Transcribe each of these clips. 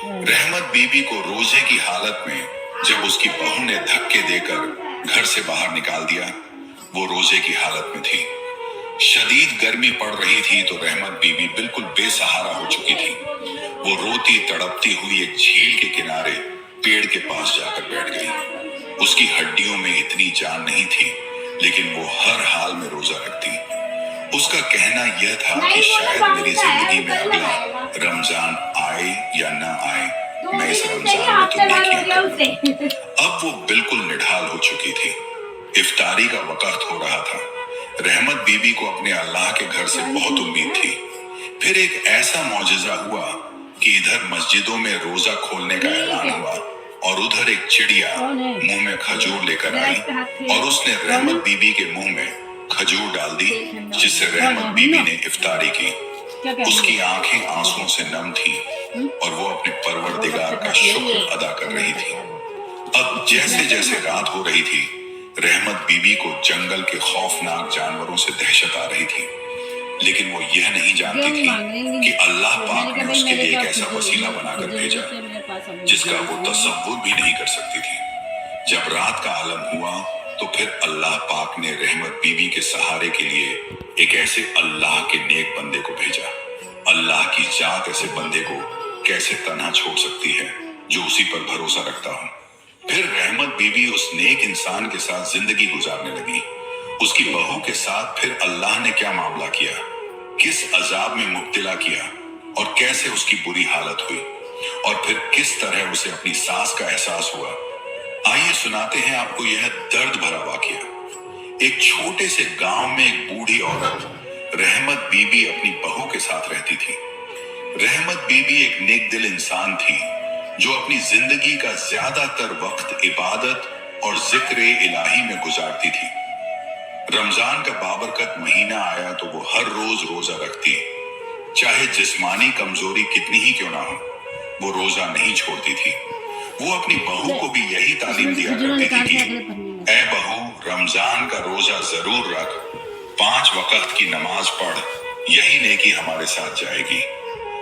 रहमत बीबी को रोजे की हालत में जब उसकी बहू ने धक्के देकर घर से बाहर निकाल दिया, वो रोजे की हालत में थी। शदीद गर्मी पड़ रही थी तो रहमत बीबी बिल्कुल बेसहारा हो चुकी थी। वो रोती तड़पती हुई एक झील के किनारे पेड़ के पास जाकर बैठ गई। उसकी हड्डियों में इतनी जान नहीं थी, लेकिन वो हर हाल में रोजा रखती। उसका कहना यह था कि शायद मेरी जिंदगी में अगला रमजान आए या ना आए, मैं इस रमजान में तो नेकियां करूं। अब वो बिल्कुल निढाल हो चुकी थी। इफ्तारी का वक्त हो रहा था। रहमत बीबी को अपने अल्लाह के घर से बहुत उम्मीद थी। फिर एक ऐसा मौजज़ा हुआ कि इधर मस्जिदों में रोजा खोलने का ऐलान हुआ और उधर एक चिड़िया मुंह में खजूर लेकर आई और उसने रहमत बीबी के मुंह में खजूर डाल दी, जिससे रहमत बीबी ने इफ्तारी की। उसकी आंखें आंसुओं से नम थी और वो अपने परवरदिगार का शुक्र अदा कर रही थी। अब जैसे जैसे रात हो रही थी, रहमत बीबी को जंगल के खौफनाक जानवरों से दहशत आ रही थी, लेकिन वो यह नहीं जानती थी कि अल्लाह पाक ने उसके लिए एक ऐसा वसीला बनाकर भेजा जिसका वो तसव्वुर भी नहीं कर सकती थी। जब रात का आलम हुआ तो फिर अल्लाह पाक ने रहमत बीबी के सहारे के लिए एक ऐसे अल्लाह के नेक बंदे को भेजा। अल्लाह की जात ऐसे बंदे को कैसे तन्हा छोड़ सकती है जो उसी पर भरोसा रखता हो। फिर रहमत बीबी उस नेक इंसान के साथ जिंदगी गुजारने लगी। उसकी बहू के साथ फिर अल्लाह ने क्या मामला किया, किस अजाब में मुब्तला किया और कैसे उसकी बुरी हालत हुई और फिर किस तरह उसे अपनी सास का एहसास हुआ। आइए सुनाते हैं आपको यह दर्द भरा वाकया। एक छोटे से गांव में एक बूढ़ी औरत रहमत बीबी अपनी बहू के साथ रहती थी। रहमत बीबी एक नेक दिल इंसान थी जो अपनी जिंदगी का ज्यादातर वक्त इबादत और जिक्र इलाही में गुजारती थी। रमजान का बाबरकत महीना आया तो वो हर रोज रोजा रखती। चाहे जिस्मानी कमजोरी कितनी ही क्यों ना हो, वो रोजा नहीं छोड़ती थी। वो अपनी बहू को भी यही तालीम दिया करती थी कि ऐ बहू, रमजान का रोजा जरूर रख, 5 वक्त की नमाज पढ़, यही नेकी हमारे साथ जाएगी।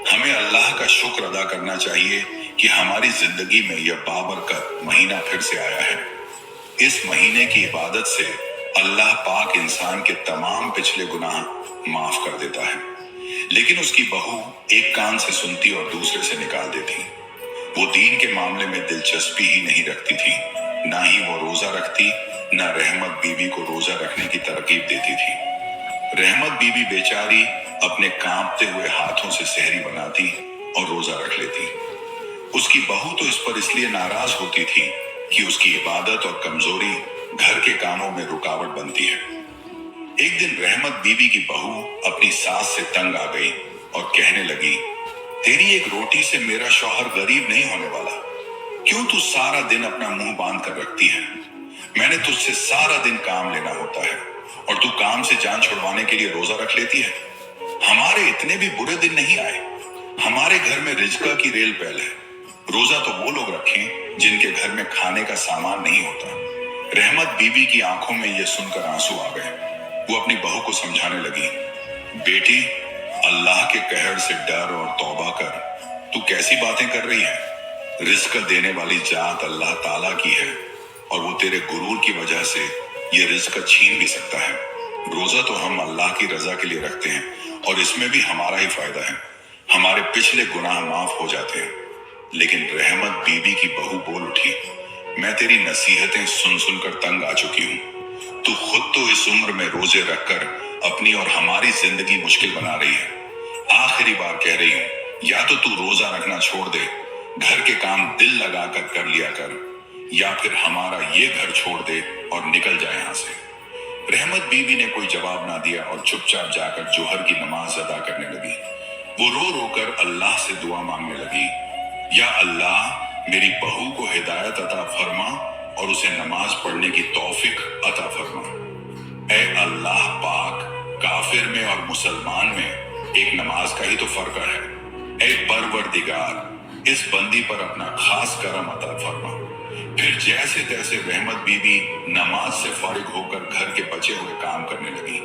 हमें अल्लाह का शुक्र अदा करना चाहिए कि हमारी जिंदगी में यह बाबरकत महीना फिर से आया है। इस महीने की इबादत से अल्लाह पाक इंसान के तमाम पिछले गुनाह माफ कर देता है। लेकिन उसकी बहू एक कान से सुनती और दूसरे से निकाल देती। वो दीन के मामले में दिलचस्पी ही नहीं रखती थी। ना ही वो रोजा रखती, ना रहमत बीबी को रोजा रखने की तरकीब देती थी। रहमत बीबी बेचारी अपने कांपते हुए हाथों से सहरी बनाती और रोजा रख लेती। उसकी बहू तो इस पर इसलिए नाराज होती थी कि उसकी इबादत और कमजोरी घर के कामों में रुकावट बनती है। एक दिन रहमत बीबी की बहू अपनी सास से तंग आ गई और कहने लगी, तेरी एक रोटी से मेरा शौहर गरीब नहीं होने वाला। क्यों तू सारा दिन अपना मुंह बांध कर रखती है? मैंने तुझसे सारा दिन काम लेना होता है और तू काम से जान छुड़वाने के लिए रोजा रख लेती है। हमारे इतने भी बुरे दिन नहीं आए। हमारे घर में रिज्का की रेल पैल है। रोजा तो वो लोग रखें जिनके घर में खाने का सामान नहीं होता। रहमत बीबी की आंखों में यह सुनकर आंसू आ गए। वो अपनी बहू को समझाने लगी, बेटी, अल्लाह के कहर से डर और तौबा कर। तू कैसी बातें कर रही है? रिज्क देने वाली जात अल्लाह ताला की है और वो तेरे गुरूर की वजह से ये रिज्क छीन भी सकता है। रोजा तो हम अल्लाह की रजा के लिए रखते हैं और इसमें भी हमारा ही फायदा है। हमारे पिछले गुनाह माफ हो जाते हैं। लेकिन रहमत बीबी की बहू बोल उठी, मैं तेरी नसीहतें सुन सुनकर तंग आ चुकी हूँ। तू खुद तो इस उम्र में रोजे रखकर अपनी और हमारी जिंदगी मुश्किल बना रही है। आखिरी बार कह रही हूँ, या तो तू रोजा रखना छोड़ दे, घर के काम दिल लगाकर कर लिया कर, या फिर हमारा ये घर छोड़ दे और निकल जाए यहाँ से। रहमत बीबी ने कोई जवाब ना दिया और चुपचाप जाकर जोहर की नमाज अदा करने लगी। वो रो रो कर अल्लाह से दुआ मांगने लगी, या अल्लाह, मेरी बहू को हिदायत अता फरमा और उसे नमाज पढ़ने की तौफीक अता फरमा। ऐ अल्लाह पाक, काफिर में और मुसलमान में एक नमाज का ही तो फर्क है। ऐ परवरदिगार, इस बंदी पर अपना खास करम अता फरमा। फिर जैसे तैसे रहमत बीबी नमाज से फारिग होकर घर के बचे हुए काम करने लगी।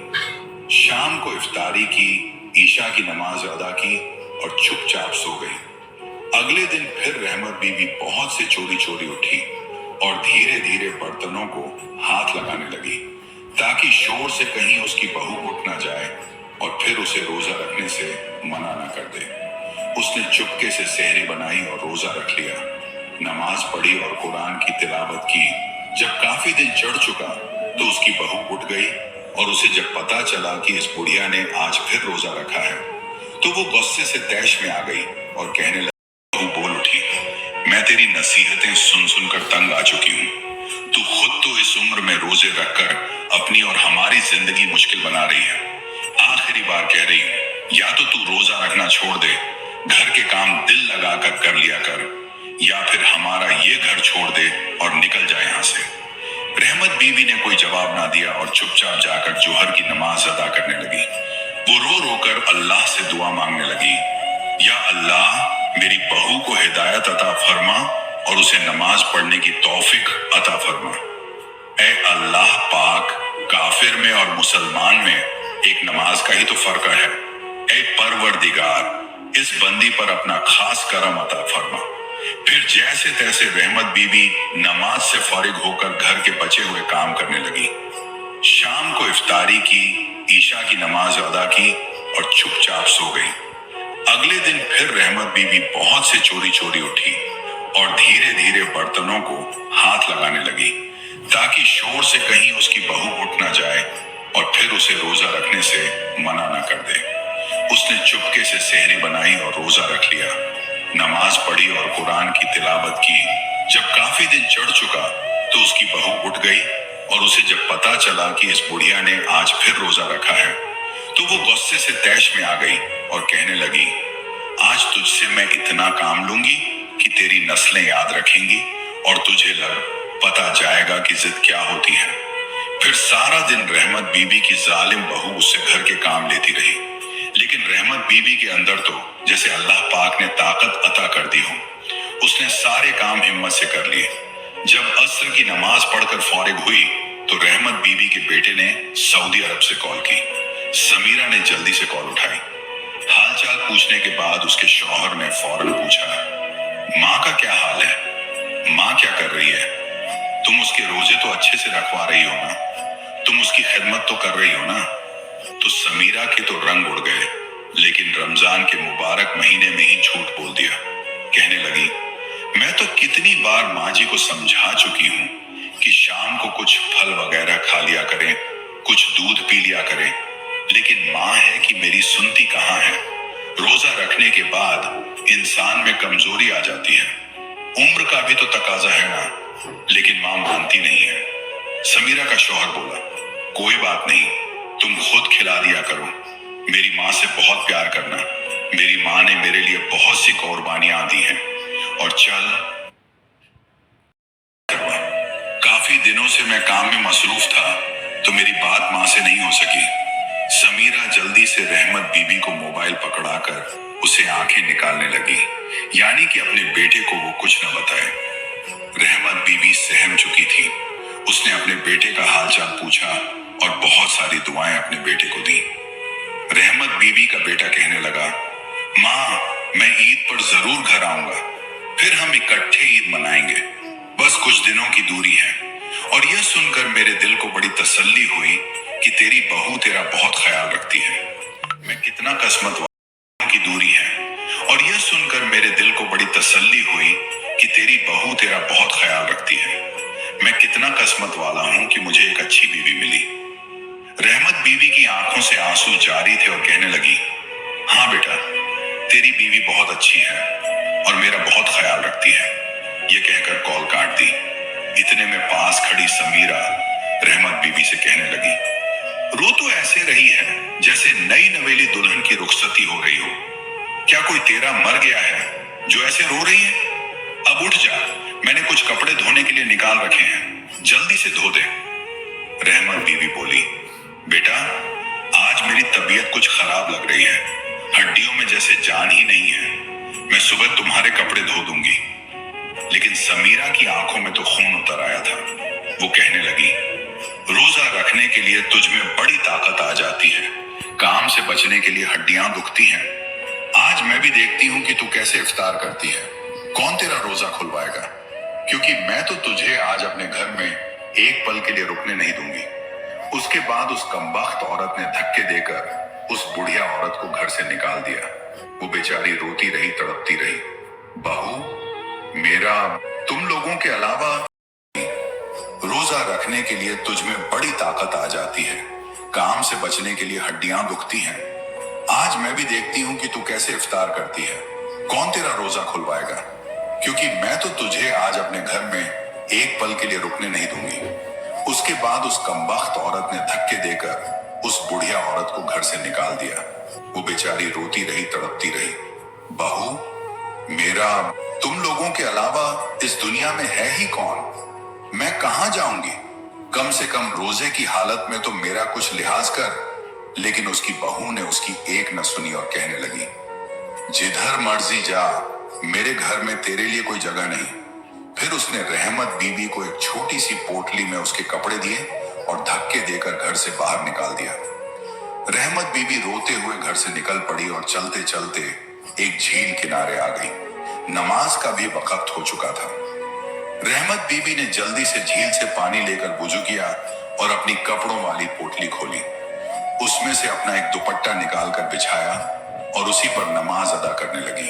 शाम को इफ्तारी की, ईशा की नमाज अदा की और चुपचाप सो गई। अगले दिन फिर रहमत बीवी बहुत से चोरी चोरी उठी और धीरे धीरे बर्तनों को हाथ लगाने लगी ताकि शोर से कहीं उसकी बहू उठ ना जाए और फिर उसे रोजा रखने से मना ना कर दे। उसने चुपके से सेहरी बनाई और रोजा रख लिया, नमाज पढ़ी और कुरान की तिलावत की। जब काफी दिन चढ़ चुका तो उसकी बहू उठ गई और उसे जब पता चला कि इस बुढ़िया ने आज फिर रोजा रखा है तो वो गुस्से से तैश में आ गई और कहने लगी, बहू बोल उठी, मैं तेरी नसीहतें सुन सुनकर तंग आ चुकी हूँ। तू खुद तो इस उम्र में रोजे रखकर अपनी और हमारी जिंदगी मुश्किल बना रही है। आखिरी बार कह रही हूँ, या तो तू रोजा रखना छोड़ दे, घर के काम दिल लगाकर कर लिया कर, या फिर हमारा ये घर छोड़ दे और निकल जाए यहाँ से। रहमत बीवी ने कोई जवाब ना दिया और चुपचाप जाकर जोहर की नमाज अदा करने लगी। वो रो रो कर अल्लाह से दुआ मांगने लगी, या अल्लाह मेरी बहू को हिदायत अता फरमा और उसे नमाज पढ़ने की तौफीक अता फरमा। ऐ अल्लाह पाक, काफिर में और मुसलमान में एक नमाज का ही तो फर्क है। ऐ परवरदिगार, इस बंदी पर अपना खास करम अता फरमा। फिर जैसे तैसे रहमत बीबी नमाज से फारिग होकर घर के बचे हुए काम करने लगी। शाम को इफ्तारी की, ईशा की नमाज अदा की और चुपचाप सो गई। अगले दिन फिर रहमत बीबी बहुत से चोरी चोरी उठी और धीरे धीरे बर्तनों को हाथ लगाने लगी ताकि शोर से कहीं उसकी बहू उठ ना जाए और फिर उसे रोजा रखने से मना ना कर दे। उसने चुपके से सेहरी बनाई और रोजा रख लिया, नमाज पढ़ी और कुरान की तिलावत की। जब काफी दिन चढ़ चुका तो उसकी बहू उठ गई और उसे जब पता चला कि इस बुढ़िया ने आज फिर रोजा रखा है तो वो गुस्से से तैश में आ गई और कहने लगी, आज तुझसे मैं इतना काम लूंगी कि तेरी नस्लें याद रखेंगी और तुझे पता जाएगा कि जिद क्या होती है। फिर सारा दिन रहमत बीबी की जालिम बहू उससे घर के काम लेती रही, लेकिन रहमत बीबी के अंदर तो जैसे अल्लाह पाक ने ताकत अता कर दी हो। उसने सारे काम हिम्मत से कर लिए। जब अस्र की नमाज पढ़कर फारिग हुई तो रहमत बीबी के बेटे ने सऊदी अरब से कॉल की। समीरा ने जल्दी से कॉल उठाई। हालचाल पूछने के बाद उसके शौहर ने फौरन पूछा, माँ का क्या हाल है? माँ क्या कर रही है? तुम उसके रोजे तो अच्छे से रखवा रही हो ना? तुम उसकी खिदमत तो कर रही हो ना? तो समीरा के तो रंग उड़ गए, लेकिन रमजान के मुबारक महीने में ही झूठ बोल दिया। कहने लगी, मैं तो कितनी बार माँ जी को समझा चुकी हूँ कि शाम को कुछ फल वगैरह खा लिया करें, कुछ दूध पी लिया करें, लेकिन माँ है कि मेरी सुनती कहाँ है। रोजा रखने के बाद इंसान में कमजोरी आ जाती है, उम्र का भी तो तकाजा है ना, लेकिन माँ मानती नहीं है। समीरा का शौहर बोला, कोई बात नहीं, तुम खुद खिला दिया करो, मेरी माँ से बहुत प्यार करना, मेरी माँ ने मेरे लिए बहुत सी कुर्बानियां दी हैं, और चल। काफी दिनों से मैं काम में मसरूफ था तो मेरी बात माँ से नहीं हो सकी। समीरा जल्दी से रहमत बीबी को मोबाइल पकड़ाकर उसे आंखें निकालने लगी, यानी कि अपने बेटे को वो कुछ न बताए। रहमत बीबी सहम चुकी थी। उसने अपने बेटे का हालचाल पूछा और बहुत सारी दुआएं अपने बेटे को दी। रहमत बीबी का बेटा कहने लगा, माँ, मैं ईद पर जरूर घर आऊंगा, फिर हम इकट्ठे ईद मनाएंगे, बस कुछ दिनों की दूरी है। और यह सुनकर मेरे दिल को बड़ी तसल्ली हुई कि तेरी बहू तेरा बहुत ख्याल रखती है। मैं कितना किस्मत वाला की दूरी है। और यह सुनकर मेरे दिल को बड़ी तसल्ली हुई कि तेरी बहू तेरा बहुत ख्याल रखती है। मैं कितना किस्मत वाला हूं कि मुझे एक अच्छी बीवी मिली। रहमत बीवी की आंखों से आंसू जारी थे और कहने लगी, हाँ बेटा, तेरी बीवी बहुत अच्छी है और मेरा बहुत ख्याल रखती है। ये कहकर कॉल काट दी। इतने में पास खड़ी समीरा रहमत बीबी से कहने लगी, रो तो ऐसे रही है जैसे नई नवेली दुल्हन की रुखसती हो रही हो। क्या कोई तेरा मर गया है जो ऐसे रो रही है? अब उठ जा, मैंने कुछ कपड़े धोने के लिए निकाल रखे हैं, जल्दी से धो दे। रहमत बीवी बोली, बेटा, आज मेरी तबीयत कुछ खराब लग रही है, हड्डियों में जैसे जान ही नहीं है। मैं सुबह तुम्हारे कपड़े धो दूंगी। लेकिन समीरा की आंखों में तो खून उतर आया था। वो कहने लगी, रोजा रखने के लिए तुझ में बड़ी ताकत आ जाती है, काम से बचने के लिए हड्डियां दुखती हैं। आज आज मैं भी देखती हूँ कि तू कैसे इफ्तार करती है। कौन तेरा रोजा खुलवाएगा? क्योंकि मैं तो तुझे आज अपने घर में एक पल के लिए रुकने नहीं दूंगी। उसके बाद उस कमबख्त औरत ने धक्के देकर उस बुढ़िया औरत को घर से निकाल दिया। वो बेचारी रोती रही, तड़पती रही। बहू, मेरा तुम लोगों के अलावा रोजा रखने के लिए तुझ में बड़ी ताकत आ जाती है। काम से बचने के लिए हड्डियां दुखती हैं। आज मैं भी देखती हूँ कि तू कैसे इफ्तार करती है। कौन तेरा रोजा खुलवाएगा? क्योंकि मैं तो तुझे आज अपने घर में एक पल के लिए रुकने नहीं दूंगी। उसके बाद उस कमबख्त औरत ने धक्के देकर उस बुढ़िया औरत को घर से निकाल दिया। वो बेचारी रोती रही, तड़पती रही। बहू, मेरा तुम लोगों के अलावा इस दुनिया में है ही कौन? मैं कहां जाऊंगी? कम से कम रोजे की हालत में तो मेरा कुछ लिहाज कर। लेकिन उसकी बहू ने उसकी एक न सुनी और कहने लगी, जिधर मर्जी जा, मेरे घर में तेरे लिए कोई जगह नहीं। फिर उसने रहमत बीबी को एक छोटी सी पोटली में उसके कपड़े दिए और धक्के देकर घर से बाहर निकाल दिया। रहमत बीबी रोते हुए घर से निकल पड़ी और चलते चलते एक झील किनारे आ गई। नमाज का भी वक्त हो चुका था। रहमत बीबी ने जल्दी से झील से पानी लेकर वुजू किया और अपनी कपड़ों वाली पोटली खोली। उसमें से अपना एक दुपट्टा निकालकर बिछाया और उसी पर नमाज अदा करने लगी।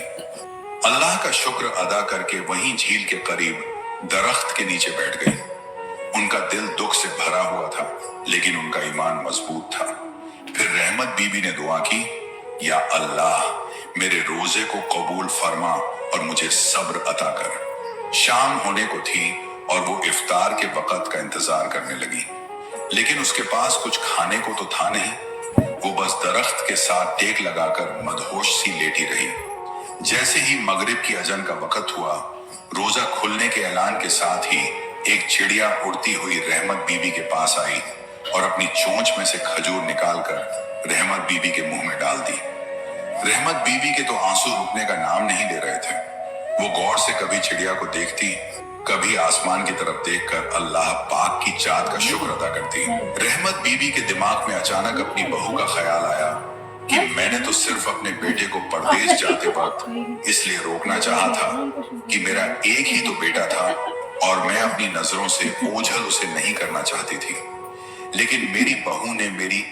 अल्लाह का शुक्र अदा करके वहीं झील के करीब दरख्त के नीचे बैठ गई। उनका दिल दुख से भरा हुआ था, लेकिन उनका ईमान मजबूत था। फिर रहमत बीबी ने दुआ की, या अल्लाह, मेरे रोजे को कबूल फरमा और मुझे सब्र अता कर। शाम होने को थी और वो इफ्तार के वक्त का इंतजार करने लगी, लेकिन उसके पास कुछ खाने को तो था नहीं। वो बस दरख्त के साथ टेक लगाकर मदहोश सी लेटी रही। जैसे ही मगरिब की अजन का वक्त हुआ, रोजा खुलने के ऐलान के साथ ही एक चिड़िया उड़ती हुई रहमत बीबी के पास आई और अपनी चोंच में से खजूर निकालकर रहमत बीबी के मुंह में डाल दी। रहमत बीबी के तो आंसू रुकने का नाम नहीं ले रहे थे। वो गौर से कभी चिड़िया को देखती, कभी आसमान की तरफ देखकर अल्लाह पाक की चाँद का शुक्र अदा करती। रहमत बीबी के दिमाग में अचानक अपनी बहू का ख्याल आया कि मैंने तो सिर्फ अपने बेटे को परदेश जाते वक्त इसलिए रोकना चाहा था कि मेरा एक ही तो बेटा था और मैं अपनी नजरों से ओझल उसे नहीं करना चाहती थी। लेकिन मेरी बहू ने मेरी